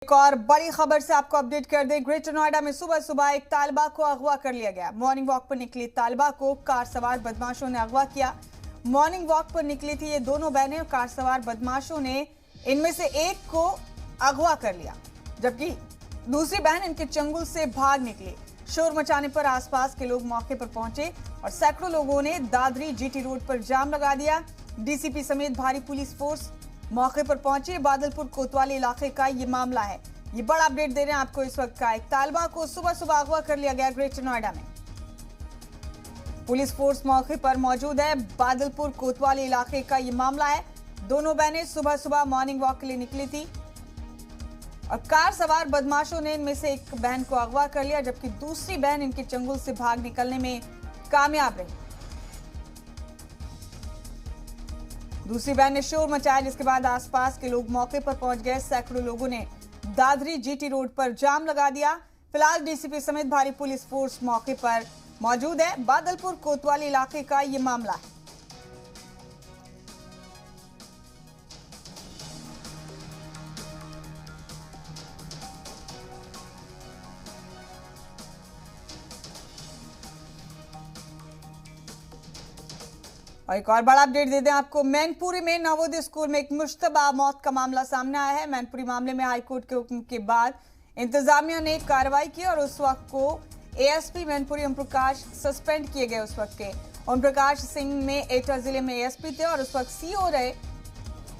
एक और बड़ी खबर से आपको अपडेट कर दें। ग्रेटर नोएडा में सुबह सुबह एक तालिबा को अगवा कर लिया गया। मॉर्निंग वॉक पर निकली तालिबा को कार सवार बदमाशों ने अगवा किया। मॉर्निंग वॉक पर निकली थी ये दोनों बहनें। कार सवार बदमाशों ने इनमें से एक को अगवा कर लिया, जबकि दूसरी बहन इनके चंगुल से भाग निकली। शोर मचाने पर आसपास के लोग मौके पर पहुंचे और सैकड़ों लोगों ने दादरी जीटी रोड पर जाम लगा दिया। डीसीपी समेत भारी पुलिस फोर्स मौके पर पहुंचे। बादलपुर कोतवाली इलाके का ये मामला है। ये बड़ा अपडेट दे रहे हैं आपको इस वक्त का। एक तालिबा को सुबह सुबह अगवा कर लिया गया ग्रेटर नोएडा में। पुलिस फोर्स मौके पर मौजूद है। बादलपुर कोतवाली इलाके का ये मामला है। दोनों बहनें सुबह सुबह मॉर्निंग वॉक के लिए निकली थी और कार सवार बदमाशों ने इनमें से एक बहन को अगवा कर लिया, जबकि दूसरी बहन इनके चंगुल से भाग निकलने में कामयाब रही। दूसरी बहन ने शोर मचाया, जिसके बाद आसपास के लोग मौके पर पहुंच गए। सैकड़ों लोगों ने दादरी जीटी रोड पर जाम लगा दिया। फिलहाल डीसीपी समेत भारी पुलिस फोर्स मौके पर मौजूद है। बादलपुर कोतवाली इलाके का ये मामला है। और एक और बड़ा अपडेट दे दें आपको। मैनपुरी में नवोदय स्कूल में एक मुश्तबा मौत का मामला सामने आया है। मैनपुरी मामले में हाईकोर्ट के हुक्म के बाद इंतजामिया ने कार्रवाई की और उस वक्त को एएसपी मैनपुरी ओम प्रकाश सस्पेंड किए गए। उस वक्त के ओम प्रकाश सिंह में एटा जिले में एएसपी थे और उस वक्त सीओ रहे।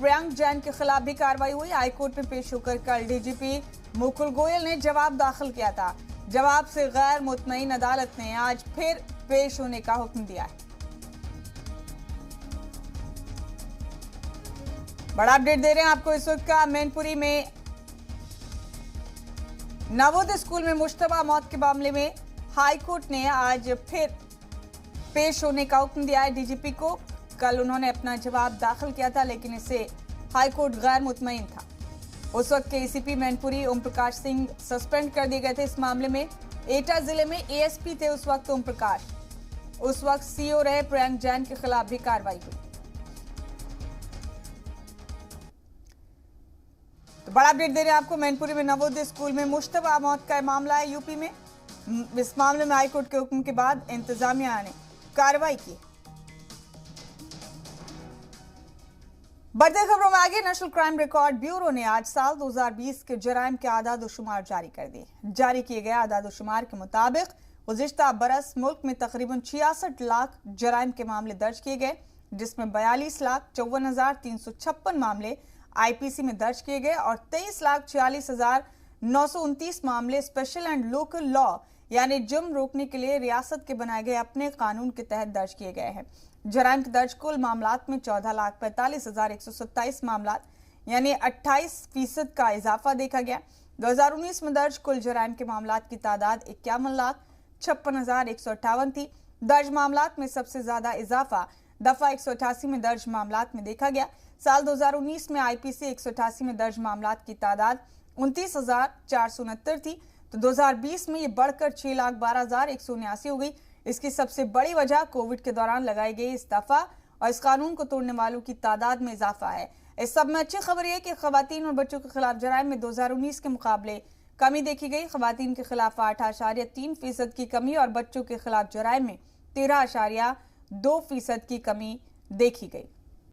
प्रियंक जैन के खिलाफ भी कार्रवाई हुई। हाईकोर्ट में पेश होकर कल डीजीपी मुकुल गोयल ने जवाब दाखिल किया था। जवाब से गैर मुतमईन अदालत ने आज फिर पेश होने का हुक्म दिया है। बड़ा अपडेट दे रहे हैं आपको इस वक्त का। मैनपुरी में नवोदय स्कूल में मुश्तबा मौत के मामले में हाईकोर्ट ने आज फिर पेश होने का हुक्म दिया है डीजीपी को। कल उन्होंने अपना जवाब दाखिल किया था, लेकिन इससे हाईकोर्ट गैर मुतमईन था। उस वक्त के एसीपी मैनपुरी ओम प्रकाश सिंह सस्पेंड कर दिए गए थे। इस मामले में एटा जिले में एएसपी थे उस वक्त ओम प्रकाश। उस वक्त सीओ रहे प्रियंक जैन के खिलाफ भी कार्रवाई हुई। तो बड़ा अपडेट दे रहे हैं आपको। मैनपुरी में नवोदय स्कूल में मुश्तबा मौत का मामला है यूपी में। इस मामले में हाईकोर्ट के हुक्म के बाद इंतजामिया ने कार्रवाई की। बढ़ते खबरों में आगे। नेशनल क्राइम रिकॉर्ड ब्यूरो ने आज साल 2020 के जराइम के आदाद-ओ-शुमार जारी कर दिए। जारी किए गए आदाद-ओ-शुमार के मुताबिक गुज़िश्ता बरस मुल्क में तकरीबन 66 लाख जराइम के मामले दर्ज किए गए, जिसमें 42,54,356 मामले आईपीसी में दर्ज किए गए और 23,46,929 मामले स्पेशल एंड लोकल लॉ यानी जुर्म रोकने के लिए रियासत के बनाए गए अपने कानून के तहत दर्ज किए गए हैं। जराइम के दर्ज कुल मामलात में 14,45,127 मामलात यानी 28% का इजाफा देखा गया। 2019 में दर्ज कुल जराइम के मामलात की तादाद 51,56,158 थी। दर्ज मामलात में सबसे ज्यादा इजाफा दफा 188 में दर्ज मामलात में देखा गया। साल 2019 में आईपीसी 188 में दर्ज मामलात की तादाद 29,469 थी, तो 2020 में ये बढ़कर 6,12,179 हो गई। इसकी सबसे बड़ी वजह कोविड के दौरान लगाई गई इस दफा और इस कानून को तोड़ने वालों की तादाद में इजाफा है। इस सब में अच्छी खबर यह कि खवातीन और बच्चों के खिलाफ जराइम में 2019 के मुकाबले कमी देखी गई। खवातीन के खिलाफ 8.3% की कमी और बच्चों के खिलाफ जराइम में 13.2% की कमी देखी गई।